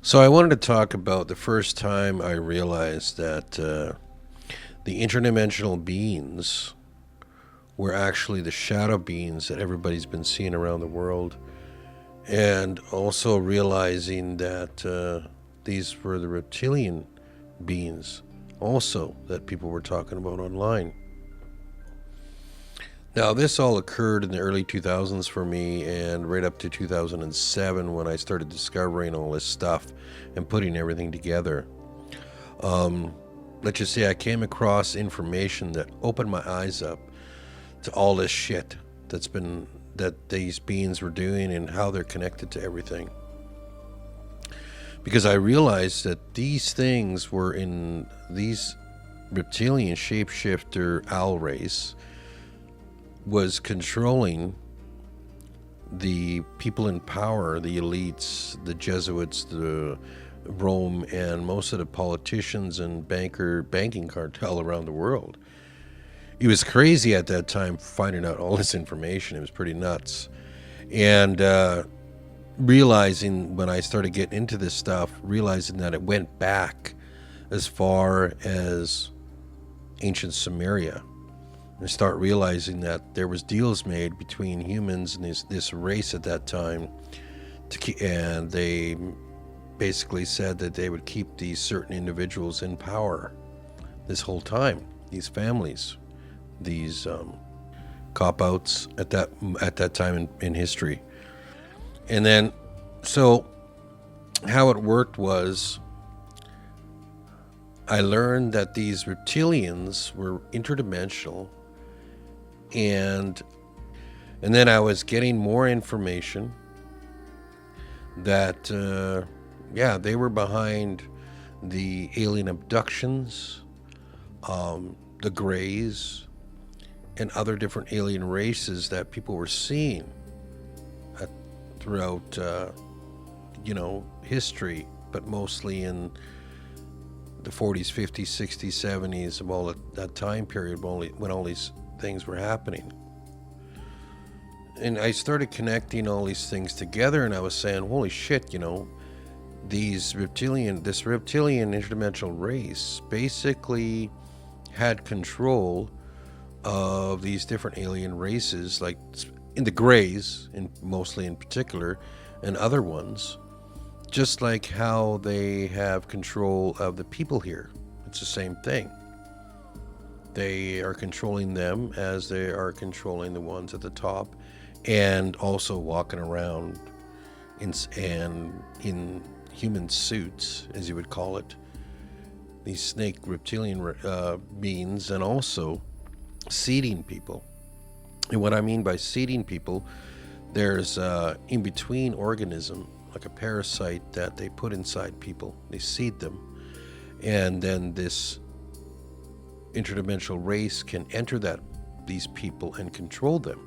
So I wanted to talk about the first time I realized that the interdimensional beings were actually the shadow beings that everybody's been seeing around the world, and also realizing that these were the reptilian beings, also that people were talking about online. Now, this all occurred in the early 2000s for me, and right up to 2007 when I started discovering all this stuff and putting everything together. Um, let's just say I came across information that opened my eyes up to all this shit that these beings were doing and how they're connected to everything. Because I realized that these things were in these reptilian shapeshifter owl race was controlling the people in power, the elites, the Jesuits, the Rome, and most of the politicians and banking cartel around the world. It was crazy at that time finding out all this information. It was pretty nuts. And realizing when I started getting into this stuff, realizing that it went back as far as ancient Sumeria. And start realizing that there was deals made between humans and this race at that time, and they basically said that they would keep these certain individuals in power this whole time, these families, these cop outs at that time in history. And then, so how it worked was I learned that these reptilians were interdimensional, and then I was getting more information that they were behind the alien abductions, the Greys, and other different alien races that people were seeing throughout history, but mostly in the 40s, 50s, 60s, 70s, of all that time period when all these things were happening. And I started connecting all these things together, and I was saying, holy shit, this reptilian interdimensional race basically had control of these different alien races, like in the Greys, mostly in particular, and other ones, just like how they have control of the people here. It's the same thing. They are controlling them as they are controlling the ones at the top, and also walking around in human suits, as you would call it, these snake reptilian beings, and also seeding people. And what I mean by seeding people, there's in-between organism, like a parasite that they put inside people. They seed them, and then this interdimensional race can enter these people and control them,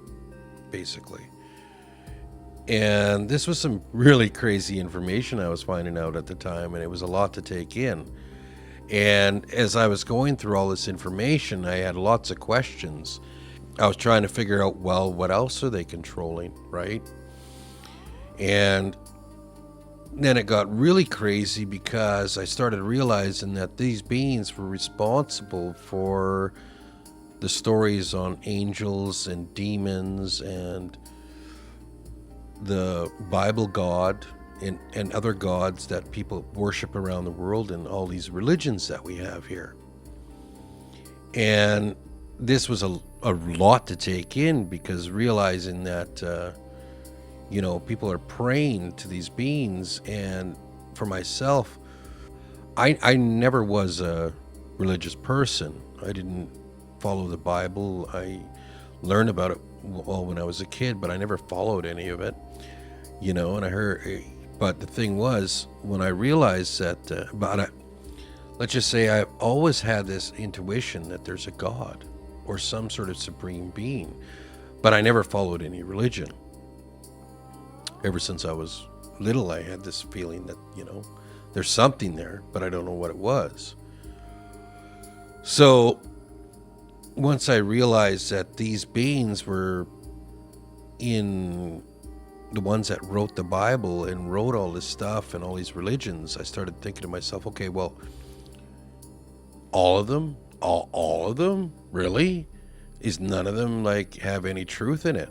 basically. And this was some really crazy information I was finding out at the time, and it was a lot to take in. And as I was going through all this information, I had lots of questions. I was trying to figure out, well, what else are they controlling, right? And then it got really crazy because I started realizing that these beings were responsible for the stories on angels and demons and the Bible God and other gods that people worship around the world, and all these religions that we have here. And this was a lot to take in, because realizing that people are praying to these beings. And for myself, I never was a religious person. I didn't follow the Bible. I learned about it when I was a kid, but I never followed any of it, and I heard. But the thing was, when I realized that, let's just say I've always had this intuition that there's a God or some sort of supreme being, but I never followed any religion. Ever since I was little, I had this feeling that, there's something there, but I don't know what it was. So once I realized that these beings were in the ones that wrote the Bible and wrote all this stuff and all these religions, I started thinking to myself, okay, well, all of them, all of them, really? Is none of them like have any truth in it?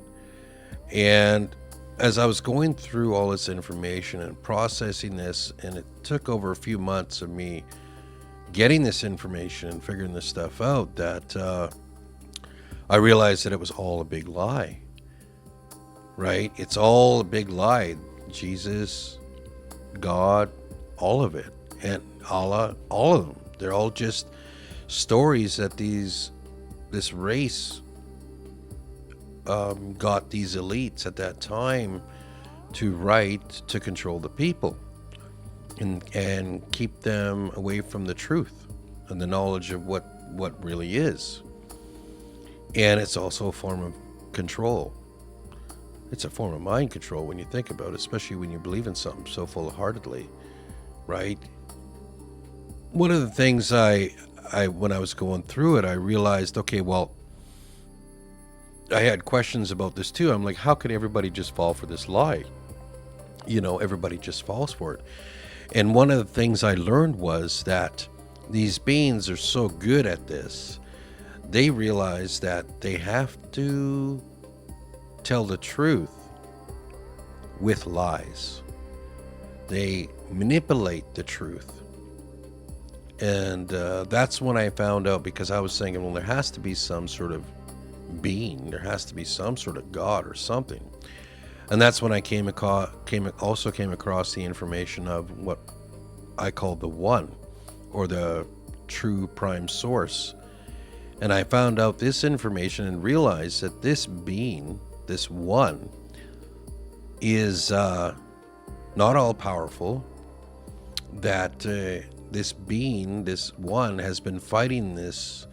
And as I was going through all this information and processing this, and it took over a few months of me getting this information and figuring this stuff out, that I realized that it was all a big lie, right? It's all a big lie. Jesus, God, all of it, and Allah, all of them. They're all just stories that this race got these elites at that time to write to control the people and keep them away from the truth and the knowledge of what really is. And it's also a form of control. It's a form of mind control when you think about it, especially when you believe in something so full-heartedly, right? One of the things I when I was going through it, I realized, okay, well, I had questions about this too. I'm like, how could everybody just fall for this lie? You know, everybody just falls for it. And one of the things I learned was that these beings are so good at this, they realize that they have to tell the truth with lies. They manipulate the truth. And that's when I found out, because I was thinking, well, there has to be some sort of being, there has to be some sort of God or something. And that's when I came across the information of what I call the One, or the true prime source. And I found out this information and realized that this being, this One, is not all powerful, that this being, this One, has been fighting this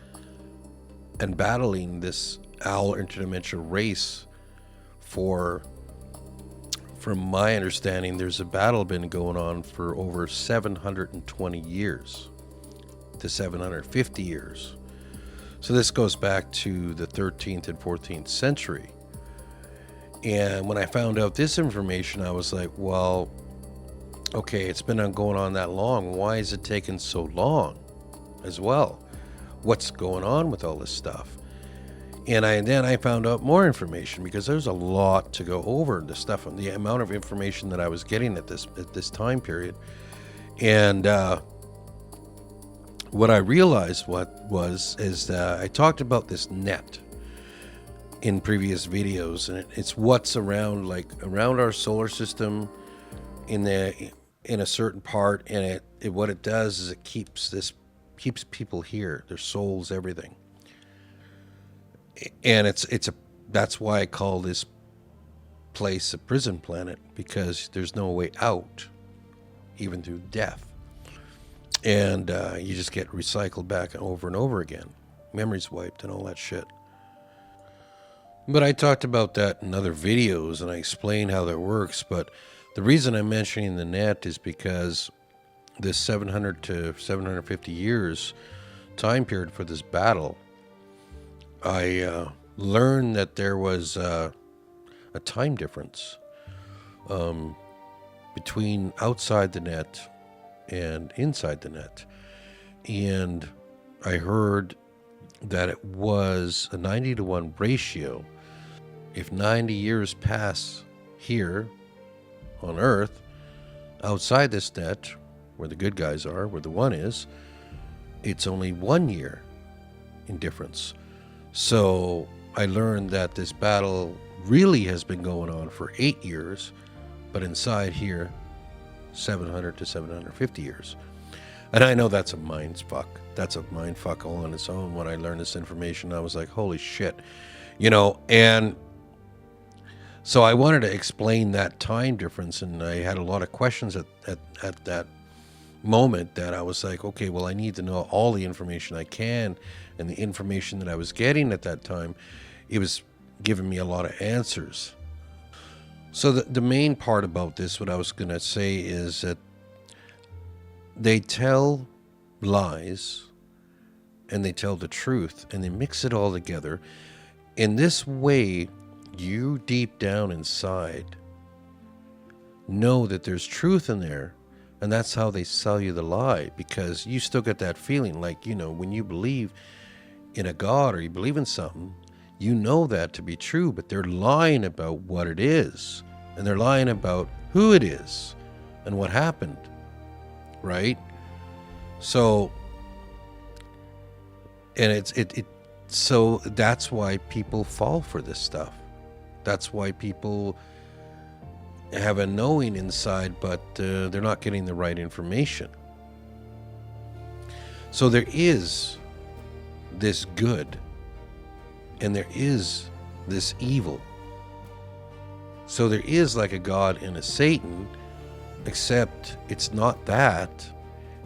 and battling this owl interdimensional race for, from my understanding, there's a battle been going on for over 720 years to 750 years. So this goes back to the 13th and 14th century. And when I found out this information, I was like, well, okay, it's been going on that long. Why is it taking so long as well? What's going on with all this stuff? And then I found out more information, because there's a lot to go over, the stuff, the amount of information that I was getting at this time period. And what I realized is that I talked about this net in previous videos, and it's what's around our solar system in a certain part, and what it does is it keeps people here, their souls, everything. And that's why I call this place a prison planet, because there's no way out, even through death. And you just get recycled back over and over again. Memories wiped and all that shit. But I talked about that in other videos, and I explained how that works. But the reason I'm mentioning the net is because this 700 to 750 years time period for this battle, I learned that there was a time difference between outside the net and inside the net. And I heard that it was a 90-to-1 ratio. If 90 years pass here on Earth, outside this net, where the good guys are, where the One is, it's only 1 year in difference. So I learned that this battle really has been going on for 8 years, but inside here, 700 to 750 years. And I know that's a mind fuck. That's a mind fuck all on its own. When I learned this information, I was like, holy shit. And so I wanted to explain that time difference, and I had a lot of questions at that moment, that I was like, okay, well, I need to know all the information I can, and the information that I was getting at that time, it was giving me a lot of answers. So the main part about this, what I was going to say, is that they tell lies and they tell the truth, and they mix it all together. In this way, you deep down inside know that there's truth in there. And that's how they sell you the lie, because you still get that feeling like, when you believe in a God or you believe in something, you know that to be true, but they're lying about what it is. And they're lying about who it is and what happened, right? So, and so that's why people fall for this stuff. That's why people have a knowing inside, but they're not getting the right information. So there is this good and there is this evil. So there is like a God and a Satan, except it's not that.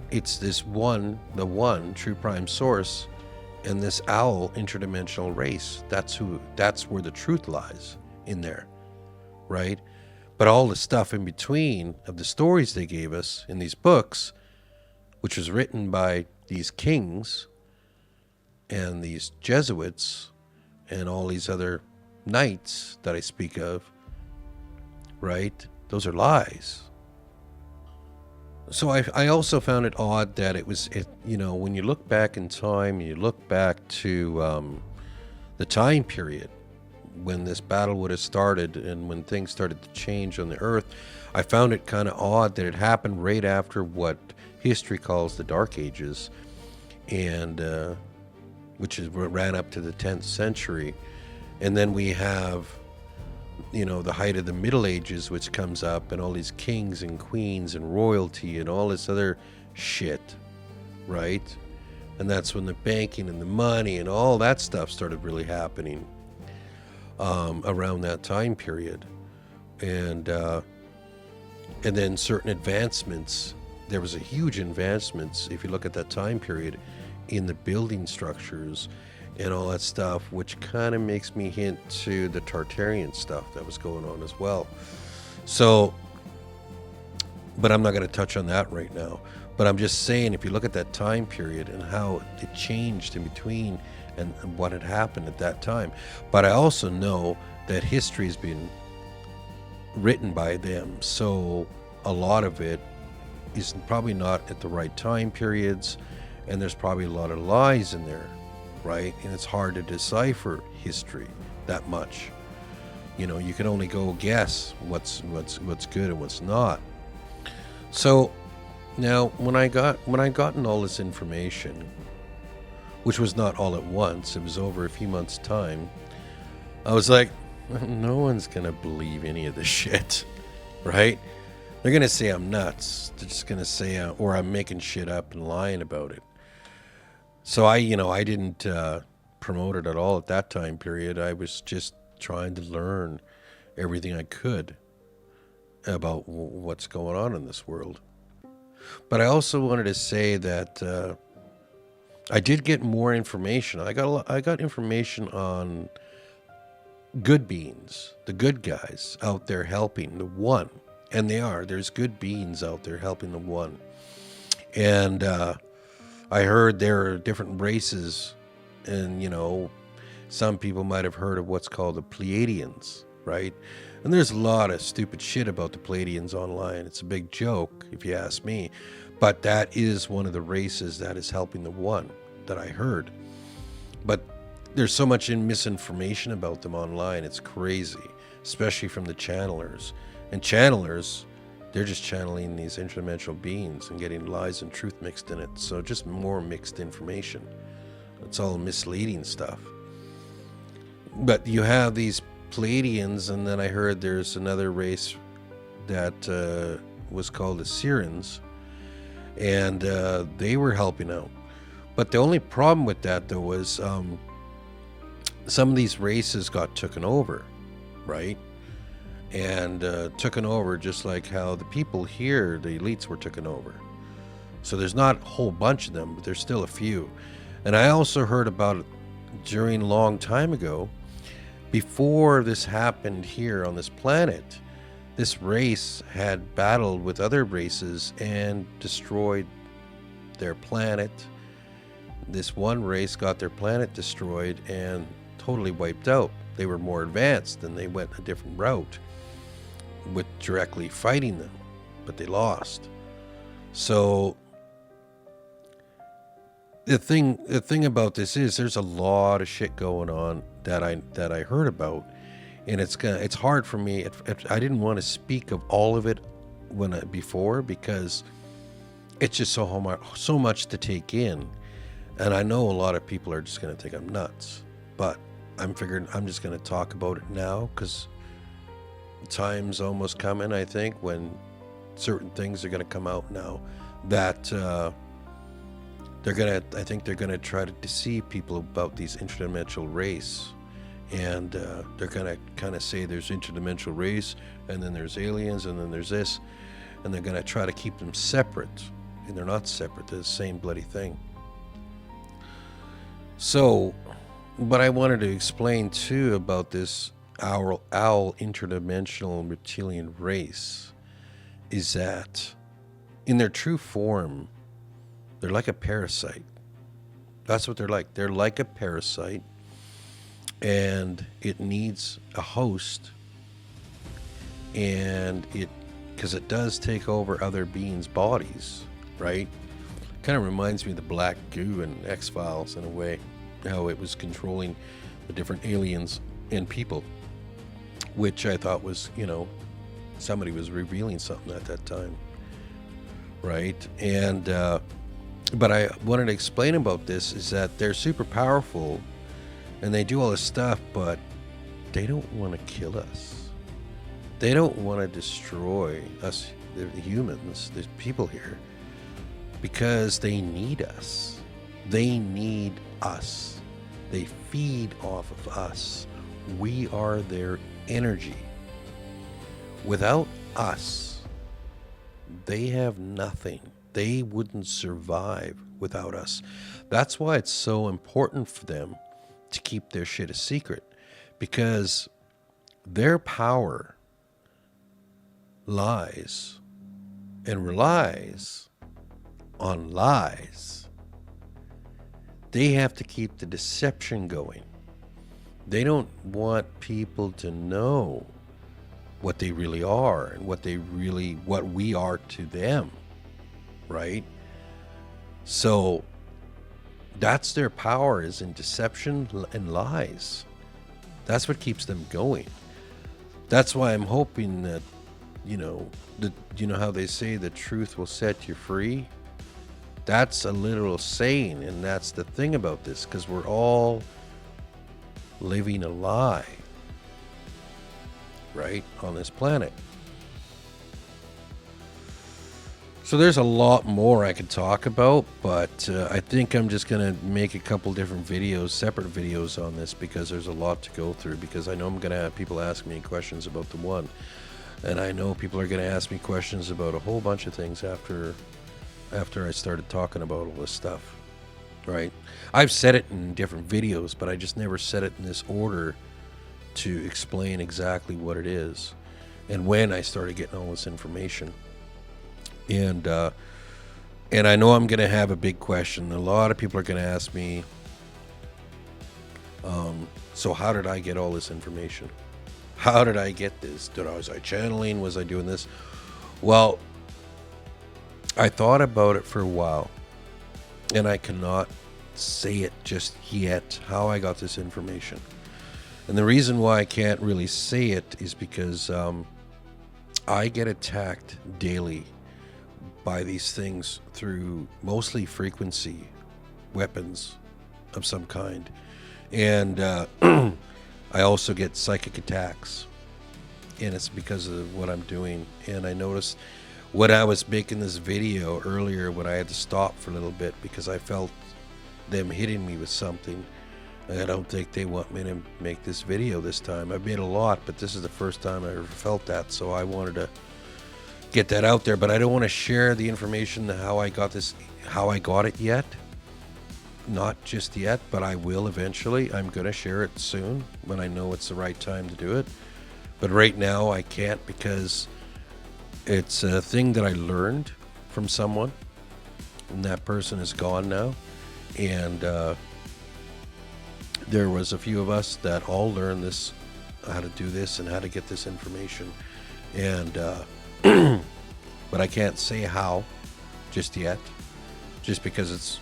It's this one, the one true prime source, and this owl interdimensional race. That's where the truth lies in there, right? But all the stuff in between of the stories they gave us in these books, which was written by these kings and these Jesuits and all these other knights that I speak of, right? Those are lies. So I also found it odd that when you look back in time, you look back to the time period when this battle would have started and when things started to change on the earth, I found it kind of odd that it happened right after what history calls the Dark Ages, and which ran up to the 10th century. And then we have, the height of the Middle Ages, which comes up, and all these kings and queens and royalty and all this other shit, right? And that's when the banking and the money and all that stuff started really happening. Around that time period, and then certain advancements. There was a huge advancements if you look at that time period in the building structures and all that stuff, which kind of makes me hint to the Tartarian stuff that was going on as well. So, but I'm not going to touch on that right now. But I'm just saying, if you look at that time period and how it changed in between and what had happened at that time. But I also know that history has been written by them, so a lot of it is probably not at the right time periods, and there's probably a lot of lies in there, right? And it's hard to decipher history that much. You can only go guess what's good and what's not. So now when I gotten all this information, which was not all at once, it was over a few months' time, I was like, no one's going to believe any of this shit, right? They're going to say I'm nuts. They're just going to say, or I'm making shit up and lying about it. So I didn't promote it at all at that time period. I was just trying to learn everything I could about what's going on in this world. But I also wanted to say that I did get more information. I got information on good beings, the good guys out there helping the one. And there's good beings out there helping the one. And I heard there are different races, and some people might have heard of what's called the Pleiadians, right? And there's a lot of stupid shit about the Pleiadians online. It's a big joke, if you ask me. But that is one of the races that is helping the one that I heard. But there's so much misinformation about them online. It's crazy, especially from the channelers. And channelers, they're just channeling these interdimensional beings and getting lies and truth mixed in it. So just more mixed information. It's all misleading stuff. But you have these Pleiadians, and then I heard there's another race that was called the Sirens, and they were helping out. But the only problem with that, though, was some of these races got taken over, right? And taken over just like how the people here, the elites, were taken over. So there's not a whole bunch of them, but there's still a few. And I also heard about it during a long time ago, before this happened here on this planet. This race had battled with other races and destroyed their planet. This one race got their planet destroyed and totally wiped out. They were more advanced and they went a different route. with directly fighting them, but they lost. So the thing about this is there's a lot of shit going on that I heard about, and it's hard for me. I didn't want to speak of all of it before, because it's just so much to take in, and I know a lot of people are just going to think I'm nuts, but I'm figuring I'm just going to talk about it now, because time's almost coming, I think, when certain things are going to come out now that I think they're gonna try to deceive people about these interdimensional race, and they're gonna kind of say there's interdimensional race, and then there's aliens, and then there's this, and they're gonna try to keep them separate, and they're not separate. They're the same bloody thing. So, but I wanted to explain too about this owl interdimensional reptilian race is that in their true form, they're like a parasite. That's what they're like. They're like a parasite, and it needs a host, and because it does take over other beings' bodies, right? Kind of reminds me of the black goo in X-Files in a way, how it was controlling the different aliens and people, which I thought was, somebody was revealing something at that time, right? And but I wanted to explain about this is that they're super powerful and they do all this stuff, but they don't want to kill us. They don't want to destroy us, the humans, the people here, because they need us. They need us. They feed off of us. We are their energy. Without us, they have nothing. They wouldn't survive without us. That's why it's so important for them to keep their shit a secret, because their power lies and relies on lies. They have to keep the deception going. They don't want people to know what they really are and what we are to them. Right? So that's their power, is in deception and lies. That's what keeps them going. That's why I'm hoping that, how they say the truth will set you free? That's a literal saying, and that's the thing about this, because we're all living a lie, right, on this planet. So there's a lot more I could talk about, but I think I'm just going to make a couple different videos, separate videos on this, because there's a lot to go through, because I know I'm going to have people ask me questions about the one, and I know people are going to ask me questions about a whole bunch of things after I started talking about all this stuff, right? I've said it in different videos, but I just never said it in this order to explain exactly what it is and when I started getting all this information. And I know I'm going to have a big question. A lot of people are going to ask me, so how did I get all this information? How did I get this? Was I channeling? Was I doing this? Well, I thought about it for a while, and I cannot say it just yet, how I got this information. And the reason why I can't really say it is because I get attacked daily by these things through mostly frequency weapons of some kind, and I also get psychic attacks, and it's because of what I'm doing. And I noticed when I was making this video earlier, when I had to stop for a little bit because I felt them hitting me with something. I don't think they want me to make this video this time. I've made a lot, but this is the first time I ever felt that, so I wanted to get that out there. But I don't want to share the information how I got it yet. Not just yet, but I will eventually. I'm going to share it soon when I know it's the right time to do it. But right now I can't, because it's a thing that I learned from someone, and that person is gone now. And there was a few of us that all learned this, how to do this and how to get this information. And but I can't say how just yet, just because it's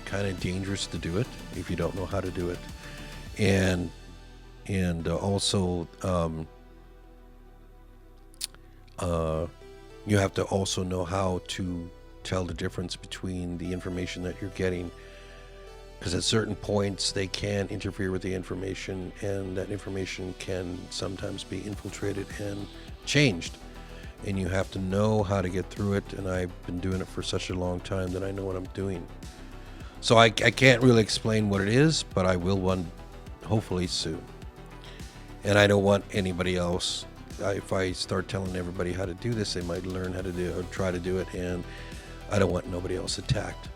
kind of dangerous to do it if you don't know how to do it. And also you have to also know how to tell the difference between the information that you're getting, because at certain points they can interfere with the information, and that information can sometimes be infiltrated and changed, and you have to know how to get through it. And I've been doing it for such a long time that I know what I'm doing. So I can't really explain what it is, but I will one hopefully soon. And I don't want anybody else, if I start telling everybody how to do this, they might learn how to do it or try to do it, and I don't want nobody else attacked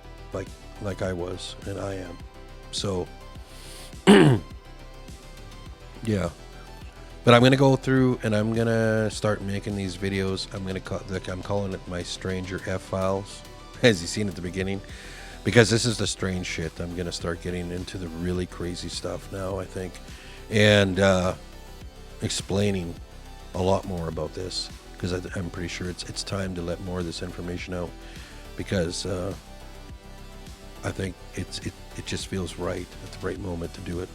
like I was and I am. So yeah. But I'm gonna go through and I'm gonna start making these videos. I'm calling it my Stranger F files, as you seen at the beginning, because this is the strange shit. I'm gonna start getting into the really crazy stuff now, I think, and explaining a lot more about this, because I'm pretty sure it's time to let more of this information out, because I think it just feels right at the right moment to do it.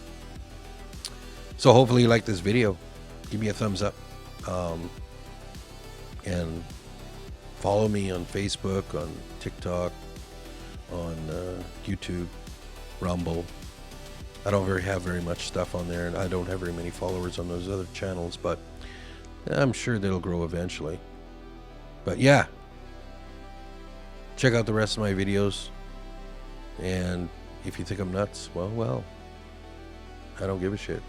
So hopefully you like this video. Give me a thumbs up, and follow me on Facebook, on TikTok, on YouTube, Rumble. I don't have very much stuff on there, and I don't have very many followers on those other channels, but I'm sure they'll grow eventually. But yeah, check out the rest of my videos, and if you think I'm nuts, well, I don't give a shit.